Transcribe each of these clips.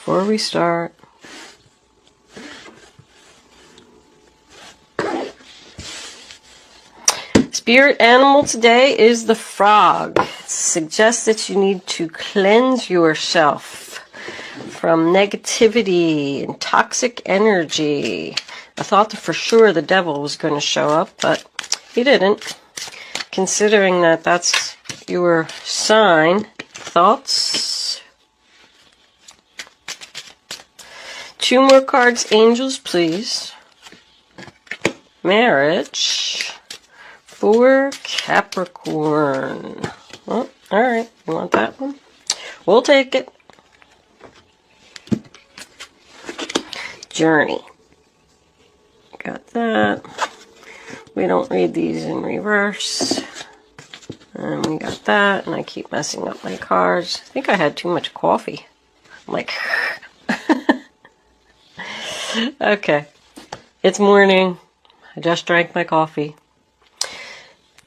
before we start. Spirit animal today is the frog. It suggests that you need to cleanse yourself from negativity and toxic energy. I thought for sure the devil was going to show up, but he didn't. Considering that that's your sign. Thoughts? 2 more cards, angels, please. Marriage for Capricorn. Oh, all right. You want that one? We'll take it. Journey. Got that. We don't read these in reverse. And we got that. And I keep messing up my cards. I think I had too much coffee. I'm like... Okay. It's morning. I just drank my coffee.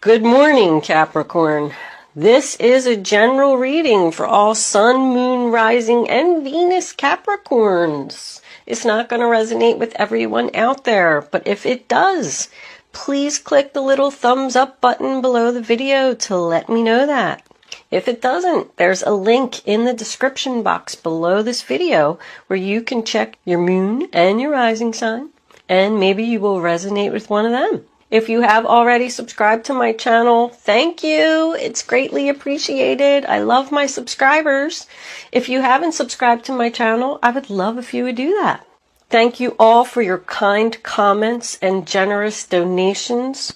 Good morning, Capricorn. This is a general reading for all Sun, Moon, Rising, and Venus Capricorns. It's not going to resonate with everyone out there, but if it does, please click the little thumbs up button below the video to let me know that. If it doesn't, there's a link in the description box below this video where you can check your moon and your rising sign, and maybe you will resonate with one of them. If you have already subscribed to my channel, thank you. It's greatly appreciated. I love my subscribers. If you haven't subscribed to my channel, I would love if you would do that. Thank you all for your kind comments and generous donations.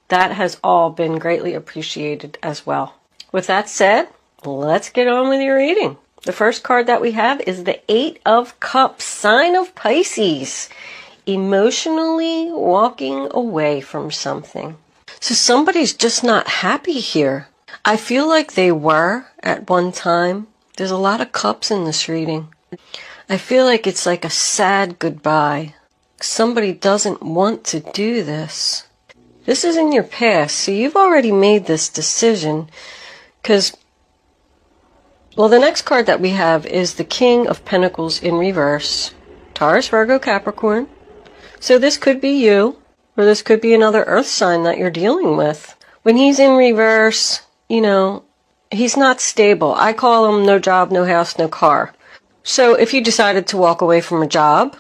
That has all been greatly appreciated as well. With that said, let's get on with your reading. The first card that we have is the 8 of Cups, sign of Pisces. Emotionally walking away from something. So somebody's just not happy here. I feel like they were at one time. There's a lot of cups in this reading. I feel like it's like a sad goodbye. Somebody doesn't want to do this. This is in your past, so you've already made this decision. Because, well, the next card that we have is the King of Pentacles in reverse. Taurus, Virgo, Capricorn. So this could be you, or this could be another earth sign that you're dealing with. When he's in reverse, you know, he's not stable. I call him no job, no house, no car. So if you decided to walk away from a job,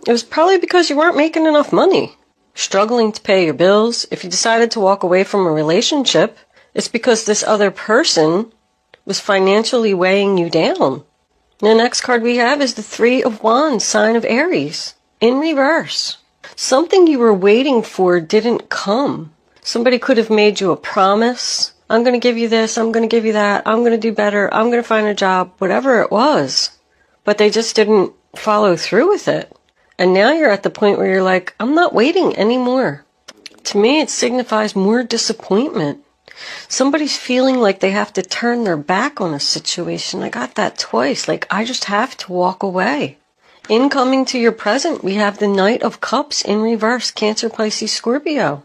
it was probably because you weren't making enough money, struggling to pay your bills. If you decided to walk away from a relationship, it's because this other person was financially weighing you down. The next card we have is the 3 of Wands, sign of Aries, in reverse. Something you were waiting for didn't come. Somebody could have made you a promise. I'm going to give you this. I'm going to give you that. I'm going to do better. I'm going to find a job, whatever it was. But they just didn't follow through with it. And now you're at the point where you're like, I'm not waiting anymore. To me, it signifies more disappointment. Somebody's feeling like they have to turn their back on a situation. I got that twice. Like, I just have to walk away. Incoming to your present, we have the Knight of Cups in reverse, Cancer, Pisces, Scorpio.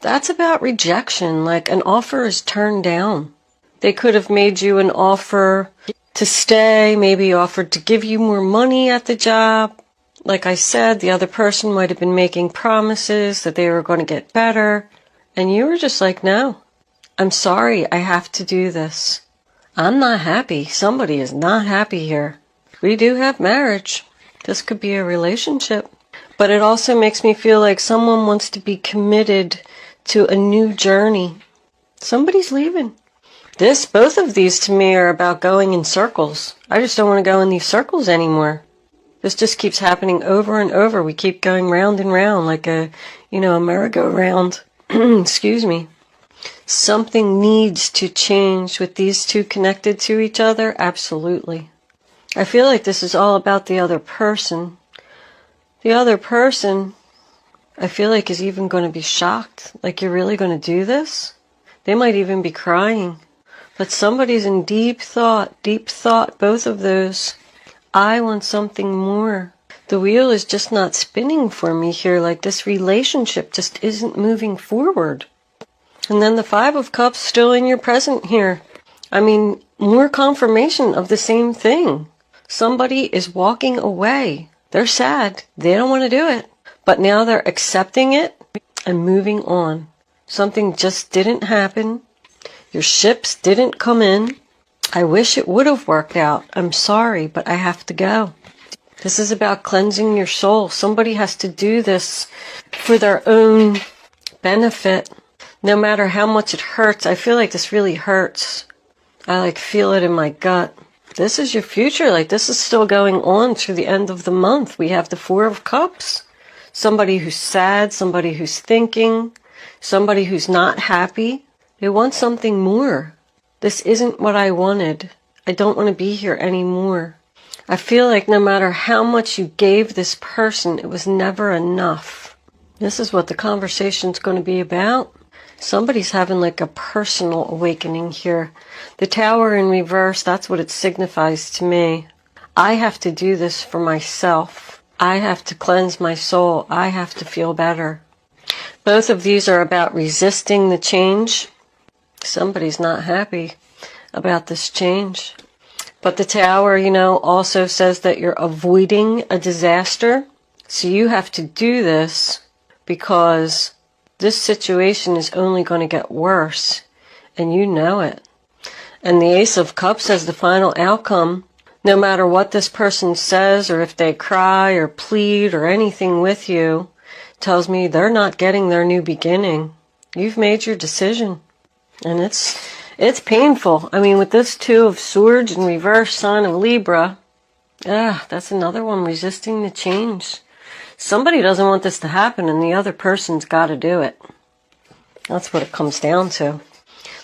That's about rejection, like an offer is turned down. They could have made you an offer to stay, maybe offered to give you more money at the job. Like I said, the other person might have been making promises that they were going to get better. And you were just like, no, I'm sorry, I have to do this. I'm not happy. Somebody is not happy here. We do have marriage. This could be a relationship. But it also makes me feel like someone wants to be committed to a new journey. Somebody's leaving. Both of these to me are about going in circles. I just don't want to go in these circles anymore. This just keeps happening over and over. We keep going round and round like a merry-go-round. Excuse me. Something needs to change with these two connected to each other. Absolutely. I feel like this is all about the other person. The other person, I feel like, is even going to be shocked. Like, you're really going to do this? They might even be crying. But somebody's in deep thought, both of those. I want something more. The wheel is just not spinning for me here. Like, this relationship just isn't moving forward. And then the 5 of Cups still in your present here. I mean, more confirmation of the same thing. Somebody is walking away. They're sad. They don't want to do it. But now they're accepting it and moving on. Something just didn't happen. Your ships didn't come in. I wish it would have worked out. I'm sorry, but I have to go. This is about cleansing your soul. Somebody has to do this for their own benefit. No matter how much it hurts. I feel like this really hurts. I feel it in my gut. This is your future. This is still going on through the end of the month. We have the Four of Cups. Somebody who's sad, somebody who's thinking, somebody who's not happy. They want something more. This isn't what I wanted. I don't want to be here anymore. I feel like no matter how much you gave this person, it was never enough. This is what the conversation's going to be about. Somebody's having a personal awakening here. The Tower in reverse, that's what it signifies to me. I have to do this for myself. I have to cleanse my soul. I have to feel better. Both of these are about resisting the change. Somebody's not happy about this change. But the Tower, also says that you're avoiding a disaster. So you have to do this because this situation is only going to get worse, and you know it. And the Ace of Cups as the final outcome, no matter what this person says or if they cry or plead or anything with you, tells me they're not getting their new beginning. You've made your decision, and it's painful. With this Two of Swords in reverse, sign of Libra, that's another one, resisting the change. Somebody doesn't want this to happen, and the other person's got to do it. That's what it comes down to.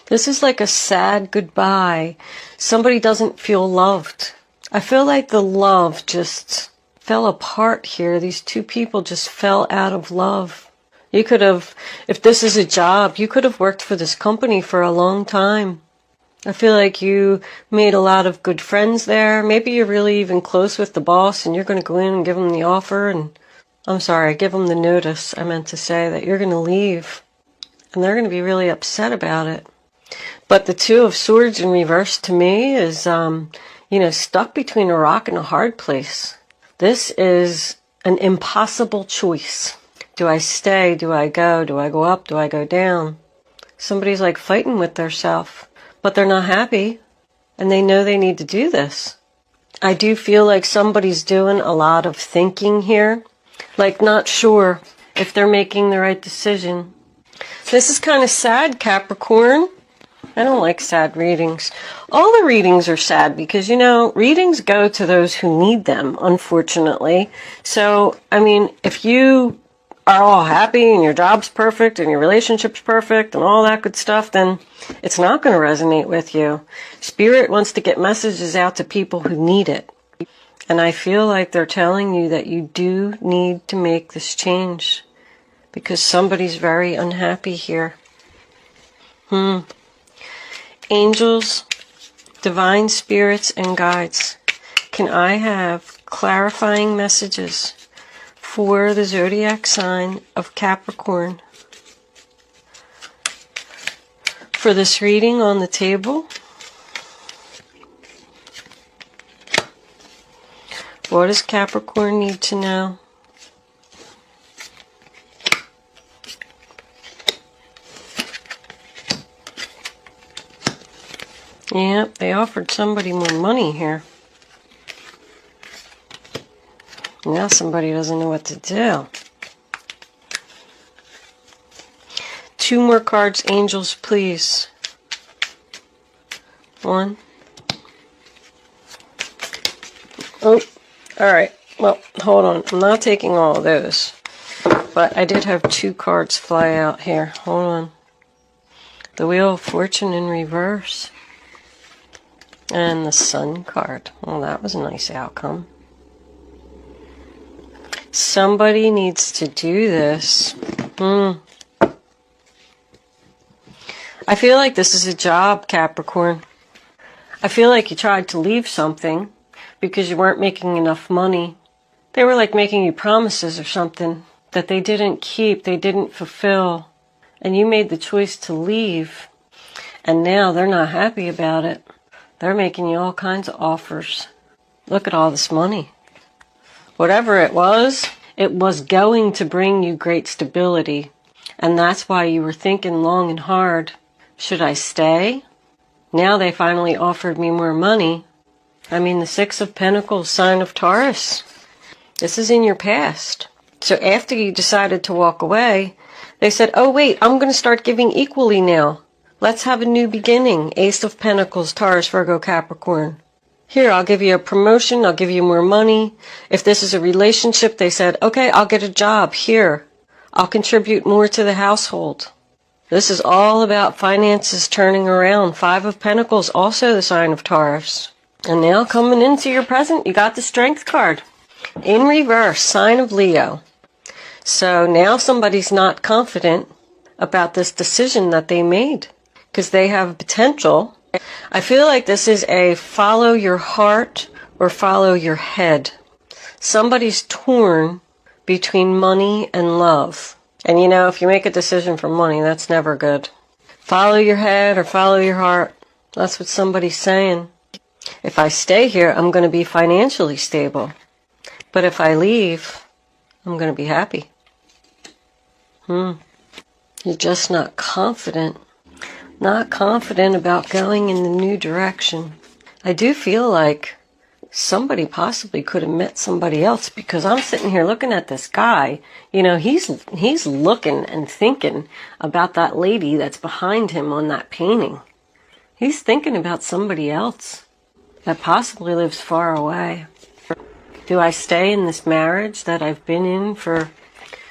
This is like a sad goodbye. Somebody doesn't feel loved. I feel like the love just fell apart here. These two people just fell out of love. You could have, if this is a job, you could have worked for this company for a long time. I feel like you made a lot of good friends there. Maybe you're really even close with the boss, and you're going to go in and give them the offer and give them the notice. I meant to say that you're going to leave, and they're going to be really upset about it. But the Two of Swords in reverse to me is, stuck between a rock and a hard place. This is an impossible choice. Do I stay? Do I go? Do I go up? Do I go down? Somebody's fighting with theirself, but they're not happy, and they know they need to do this. I do feel like somebody's doing a lot of thinking here. Not sure if they're making the right decision. This is kind of sad, Capricorn. I don't like sad readings. All the readings are sad because, readings go to those who need them, unfortunately. So, if you are all happy and your job's perfect and your relationship's perfect and all that good stuff, then it's not going to resonate with you. Spirit wants to get messages out to people who need it. And I feel like they're telling you that you do need to make this change because somebody's very unhappy here. Angels, divine spirits, and guides, can I have clarifying messages for the zodiac sign of Capricorn? For this reading on the table, what does Capricorn need to know? Yep, they offered somebody more money here. Now somebody doesn't know what to do. Two more cards, angels, please. One. Oh, all right. Well, hold on. I'm not taking all of those. But I did have two cards fly out here. Hold on. The Wheel of Fortune in reverse. And the Sun card. Well, that was a nice outcome. Somebody needs to do this. I feel like this is a job, Capricorn. I feel like you tried to leave something because you weren't making enough money. They were making you promises or something that they didn't keep, they didn't fulfill. And you made the choice to leave. And now they're not happy about it. They're making you all kinds of offers. Look at all this money. Whatever it was going to bring you great stability. And that's why you were thinking long and hard, should I stay? Now they finally offered me more money. I mean, the Six of Pentacles, sign of Taurus. This is in your past. So after you decided to walk away, they said, oh wait, I'm going to start giving equally now. Let's have a new beginning. Ace of Pentacles, Taurus, Virgo, Capricorn. Here, I'll give you a promotion. I'll give you more money. If this is a relationship, they said, okay, I'll get a job. Here, I'll contribute more to the household. This is all about finances turning around. Five of Pentacles, also the sign of Taurus. And now coming into your present, you got the Strength card. In reverse, sign of Leo. So now somebody's not confident about this decision that they made because they have potential. I feel like this is a follow your heart or follow your head. Somebody's torn between money and love. And you know, if you make a decision for money, that's never good. Follow your head or follow your heart. That's what somebody's saying. If I stay here, I'm going to be financially stable. But if I leave, I'm going to be happy. You're just not confident. Not confident about going in the new direction. I do feel like somebody possibly could have met somebody else because I'm sitting here looking at this guy. You know, he's looking and thinking about that lady that's behind him on that painting. He's thinking about somebody else that possibly lives far away. Do I stay in this marriage that I've been in for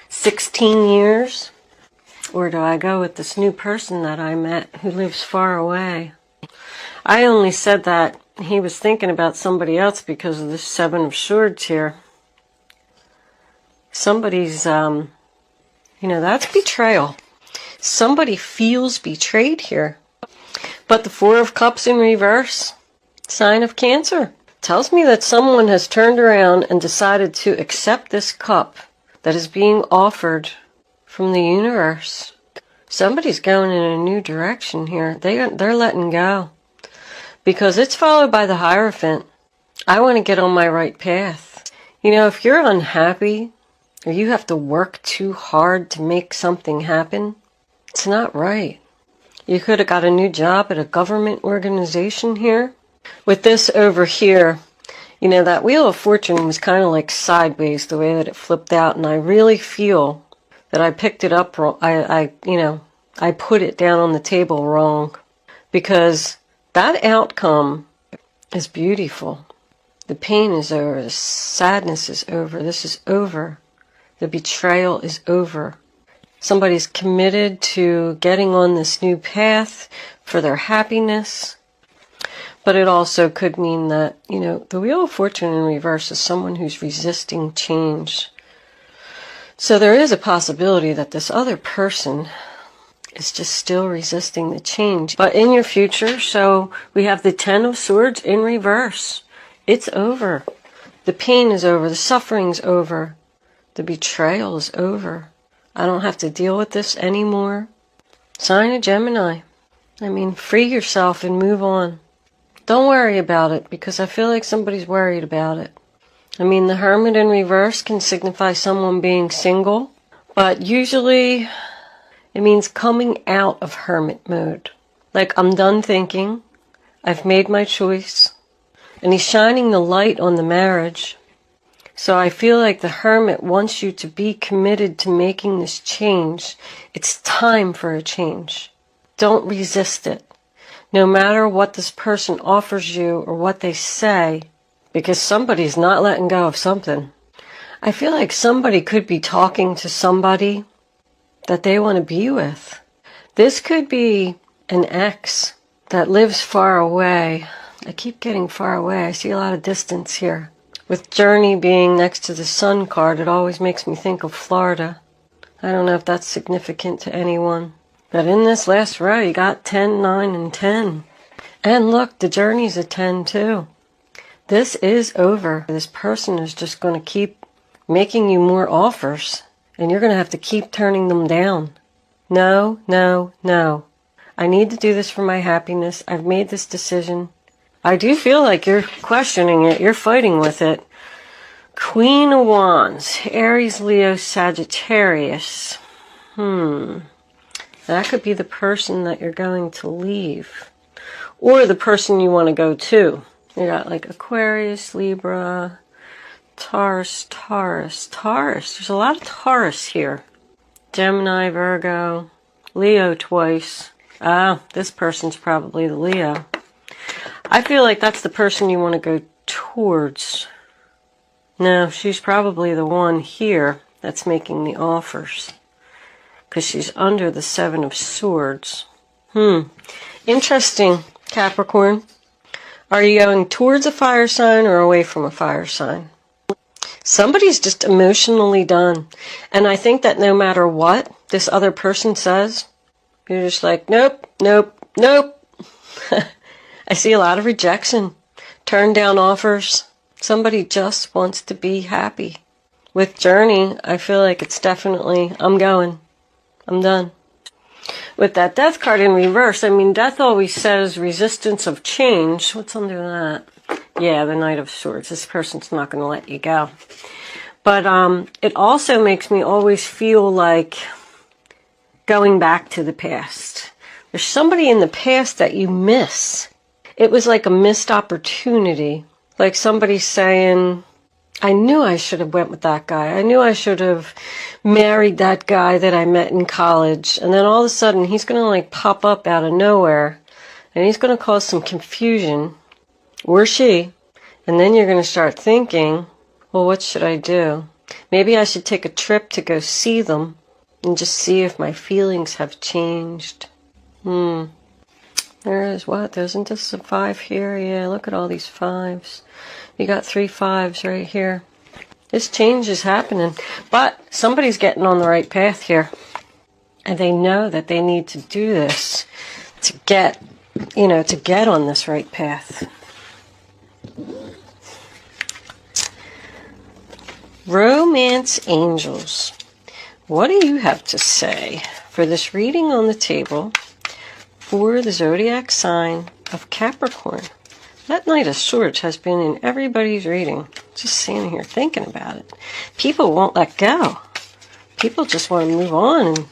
16 years? Or do I go with this new person that I met who lives far away? I only said that he was thinking about somebody else because of the Seven of Swords here. Somebody's, that's betrayal. Somebody feels betrayed here. But the Four of Cups in reverse, sign of Cancer, tells me that someone has turned around and decided to accept this cup that is being offered from the universe. Somebody's going in a new direction here. They're letting go. Because it's followed by the Hierophant. I want to get on my right path. You know, if you're unhappy, or you have to work too hard to make something happen, it's not right. You could have got a new job at a government organization here. With this over here, you know, that Wheel of Fortune was kind of like sideways the way that it flipped out, and I really feel that I picked it up wrong. I put it down on the table wrong, because that outcome is beautiful. The pain is over. The sadness is over. This is over. The betrayal is over. Somebody's committed to getting on this new path for their happiness. But it also could mean that, you know, the Wheel of Fortune in reverse is someone who's resisting change. So there is a possibility that this other person is just still resisting the change. But in your future, so we have the Ten of Swords in reverse. It's over. The pain is over. The suffering's over. The betrayal is over. I don't have to deal with this anymore. Sign of Gemini. I mean, free yourself and move on. Don't worry about it, because I feel like somebody's worried about it. I mean, the Hermit in reverse can signify someone being single, but usually it means coming out of hermit mode. Like, I'm done thinking. I've made my choice. And he's shining the light on the marriage. So I feel like the Hermit wants you to be committed to making this change. It's time for a change. Don't resist it. No matter what this person offers you or what they say, because somebody's not letting go of something. I feel like somebody could be talking to somebody that they want to be with. This could be an ex that lives far away. I keep getting far away. I see a lot of distance here. With Journey being next to the Sun card, it always makes me think of Florida. I don't know if that's significant to anyone. But in this last row, you got 10, 9, and 10. And look, the Journey's a 10 too. This is over. This person is just going to keep making you more offers, and you're going to have to keep turning them down. No, no, no. I need to do this for my happiness. I've made this decision. I do feel like you're questioning it. You're fighting with it. Queen of Wands, Aries, Leo, Sagittarius. That could be the person that you're going to leave. Or the person you want to go to. You got like Aquarius, Libra, Taurus. There's a lot of Taurus here. Gemini, Virgo, Leo twice. This person's probably the Leo. I feel like that's the person you want to go towards. No, she's probably the one here that's making the offers. Because she's under the Seven of Swords. Interesting, Capricorn. Are you going towards a fire sign or away from a fire sign? Somebody's just emotionally done. And I think that no matter what this other person says, you're just like, nope, nope, nope. I see a lot of rejection. Turn down offers. Somebody just wants to be happy. With Journey, I feel like it's definitely, I'm going. I'm done. With that Death card in reverse, I mean, Death always says resistance of change. What's under that? Yeah, the Knight of Swords. This person's not going to let you go. But it also makes me always feel like going back to the past. There's somebody in the past that you miss. It was like a missed opportunity. Like somebody saying, I knew I should have went with that guy. I knew I should have married that guy that I met in college. And then all of a sudden, he's going to like pop up out of nowhere. And he's going to cause some confusion. Or she. And then you're going to start thinking, well, what should I do? Maybe I should take a trip to go see them. And just see if my feelings have changed. There is what? Isn't this a 5 here? Yeah, look at all these 5s. You got 3 5s right here. This change is happening. But somebody's getting on the right path here. And they know that they need to do this to get, to get on this right path. Romance Angels. What do you have to say for this reading on the table for the zodiac sign of Capricorn? That Knight of Swords has been in everybody's reading. Just sitting here thinking about it. People won't let go. People just want to move on and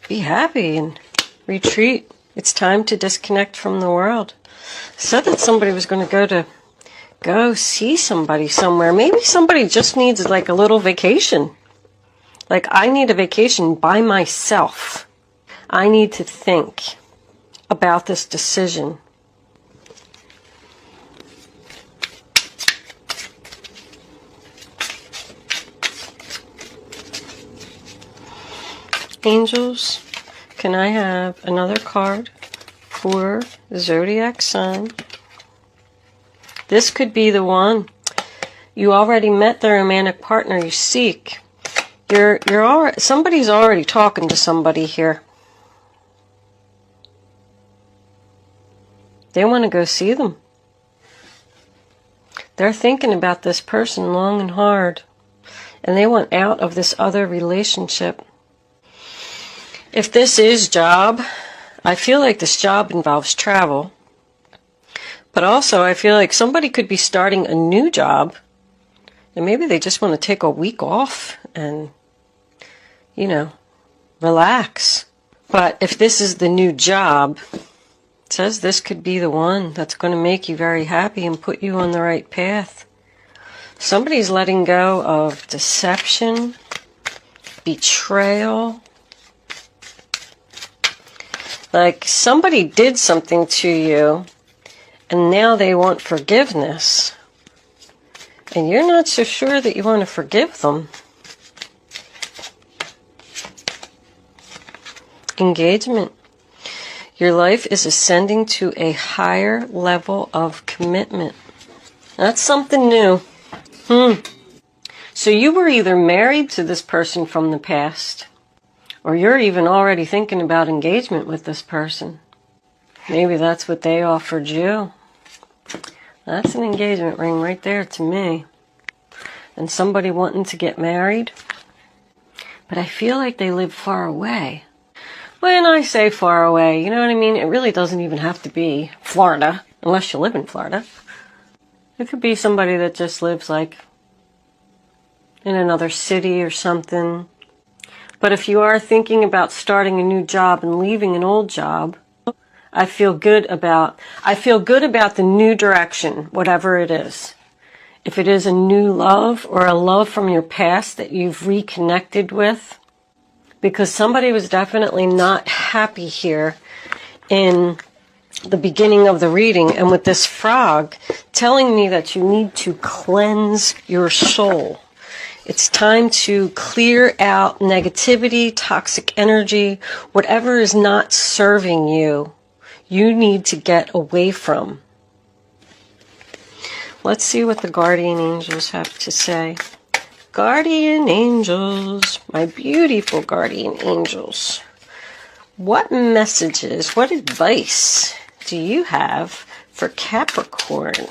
be happy and retreat. It's time to disconnect from the world. I said that somebody was going to go see somebody somewhere. Maybe somebody just needs like a little vacation. Like, I need a vacation by myself. I need to think about this decision. Angels, can I have another card for the zodiac sign? This could be the one. You already met the romantic partner you seek. Somebody's already talking to somebody here. They want to go see them. They're thinking about this person long and hard. And they want out of this other relationship. If this is job, I feel like this job involves travel. But also I feel like somebody could be starting a new job. And maybe they just want to take a week off and, relax. But if this is the new job, it says this could be the one that's going to make you very happy and put you on the right path. Somebody's letting go of deception, betrayal. Like somebody did something to you and now they want forgiveness. And you're not so sure that you want to forgive them. Engagement. Your life is ascending to a higher level of commitment. That's something new. So you were either married to this person from the past, or you're even already thinking about engagement with this person. Maybe that's what they offered you. That's an engagement ring right there to me. And somebody wanting to get married. But I feel like they live far away. When I say far away, you know what I mean? It really doesn't even have to be Florida, unless you live in Florida. It could be somebody that just lives like in another city or something. But if you are thinking about starting a new job and leaving an old job, I feel good about the new direction, whatever it is. If it is a new love or a love from your past that you've reconnected with, because somebody was definitely not happy here in the beginning of the reading, and with this frog telling me that you need to cleanse your soul. It's time to clear out negativity, toxic energy, whatever is not serving you, you need to get away from. Let's see what the guardian angels have to say. Guardian angels, my beautiful guardian angels. What messages, what advice do you have for Capricorn?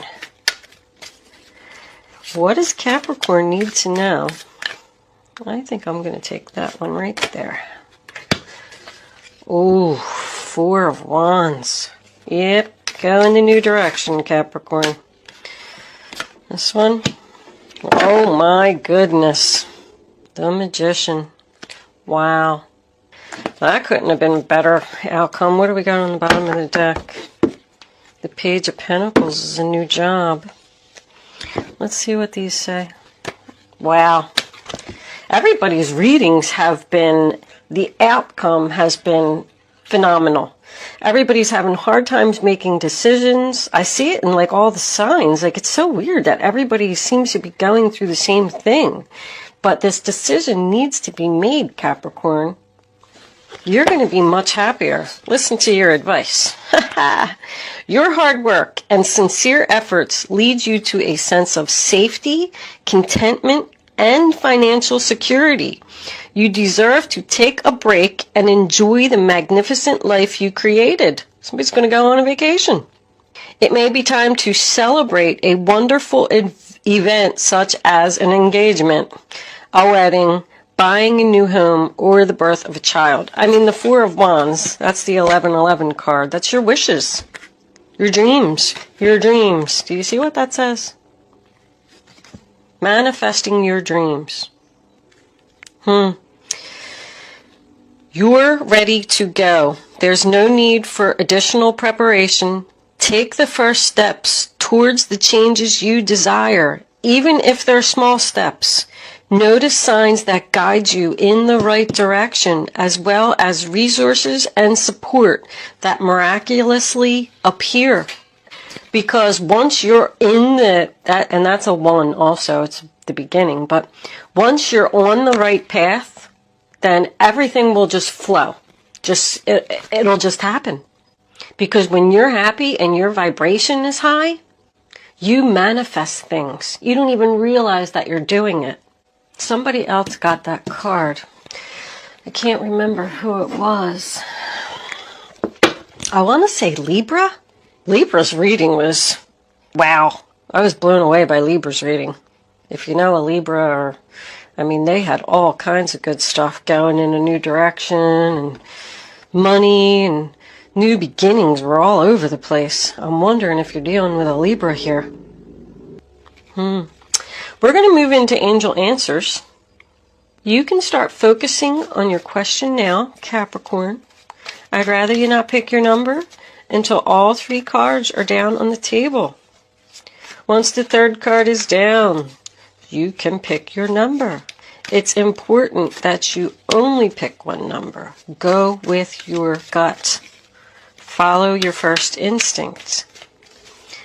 What does Capricorn need to know? I think I'm going to take that one right there. Ooh, Four of Wands. Yep, go in the new direction, Capricorn. This one. Oh my goodness. The Magician. Wow. That couldn't have been a better outcome. What do we got on the bottom of the deck? The Page of Pentacles is a new job. Let's see what these say. Wow. Everybody's readings have been, the outcome has been phenomenal. Everybody's having hard times making decisions. I see it in like all the signs. Like it's so weird that everybody seems to be going through the same thing. But this decision needs to be made, Capricorn. You're going to be much happier. Listen to your advice. Your hard work and sincere efforts lead you to a sense of safety, contentment, and financial security. You deserve to take a break and enjoy the magnificent life you created. Somebody's going to go on a vacation. It may be time to celebrate a wonderful event such as an engagement, a wedding, buying a new home, or the birth of a child. I mean, the Four of Wands, that's the 1111 card. That's your wishes, your dreams, your dreams. Do you see what that says? Manifesting your dreams. You're ready to go. There's no need for additional preparation. Take the first steps towards the changes you desire, even if they're small steps. Notice signs that guide you in the right direction, as well as resources and support that miraculously appear. Because once you're in and that's a 1 also, it's the beginning, but once you're on the right path, then everything will just flow. It'll just happen. Because when you're happy and your vibration is high, you manifest things. You don't even realize that you're doing it. Somebody else got that card. I can't remember who it was. I want to say Libra. Libra's reading was, wow. I was blown away by Libra's reading. If you know a Libra, they had all kinds of good stuff going in a new direction, and money and new beginnings were all over the place. I'm wondering if you're dealing with a Libra here. We're going to move into angel answers. You can start focusing on your question now, Capricorn. I'd rather you not pick your number until all 3 cards are down on the table. Once the 3rd card is down, you can pick your number. It's important that you only pick one number. Go with your gut. Follow your first instinct.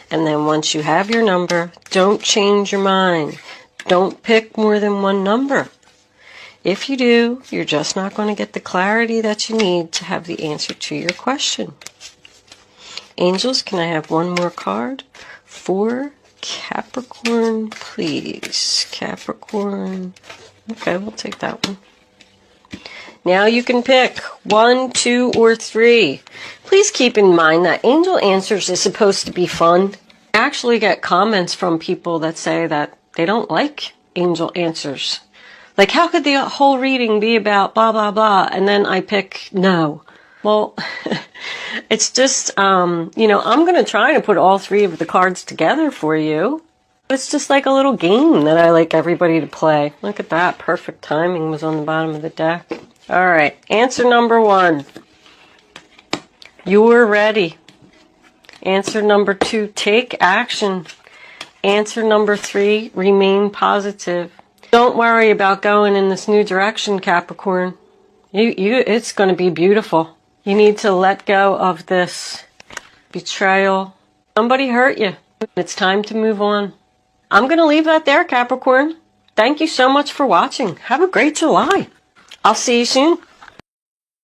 And then once you have your number, don't change your mind. Don't pick more than one number. If you do, you're just not going to get the clarity that you need to have the answer to your question. Angels, can I have one more card for Capricorn, please? Capricorn. Okay, we'll take that one. Now you can pick 1, 2, or 3. Please keep in mind that angel answers is supposed to be fun. I actually get comments from people that say that they don't like angel answers. Like, how could the whole reading be about blah, blah, blah, and then I pick no? Well, it's just, I'm going to try to put all 3 of the cards together for you. It's just like a little game that I like everybody to play. Look at that. Perfect timing was on the bottom of the deck. All right. Answer number 1. You're ready. Answer number 2. Take action. Answer number 3. Remain positive. Don't worry about going in this new direction, Capricorn. It's going to be beautiful. You need to let go of this betrayal. Somebody hurt you. It's time to move on. I'm going to leave that there, Capricorn. Thank you so much for watching. Have a great July. I'll see you soon.